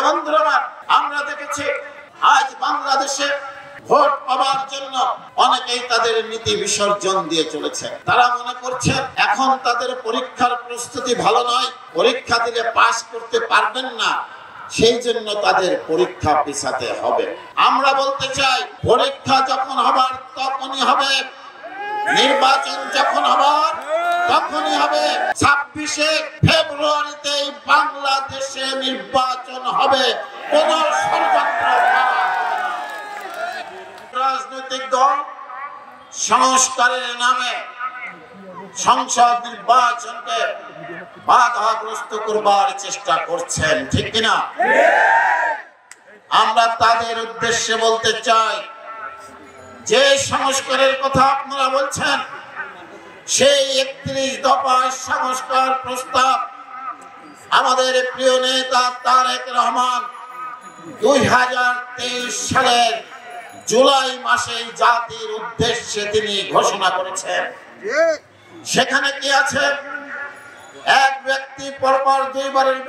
বন্ধুরা আমার, আমরা দেখেছি আজ বাংলাদেশে ভোট পাওয়ার জন্য অনেকেই তাদের নীতি বিসর্জন দিয়ে চলেছে। তারা মনে করছেন এখন তাদের পরীক্ষার প্রস্তুতি ভালো নয়, পরীক্ষা দিলে পাস করতে পারবেন না, সেই জন্য তাদের পরীক্ষা পিছাতে হবে। আমরা বলতে চাই, পরীক্ষা যখন হবার তখনই হবে, নির্বাচন যখন হবার তখনই হবে। 26শে ফেব্রুয়ারিতে বাংলাদেশে নির্বাচন হবে, কোন ষড়যন্ত্র না। রাজনৈতিক দল সংস্কারের নামে সংসদ নির্বাচনকে বাধাগ্রস্ত করবার চেষ্টা করছেন, ঠিক কিনা? আমরা তাদের উদ্দেশ্যে বলতে চাই, যে সংস্কারের কথা আপনারা বলছেন, সেই 31 দফা সংস্কার প্রস্তাব আমাদের প্রিয় নেতা তারেক রহমান 2023 সালের জুলাই মাসে জাতির উদ্দেশ্যে তিনি ঘোষণা করেছেন। সেখানে কি আছে? এক ব্যক্তি পরপর 2 বারের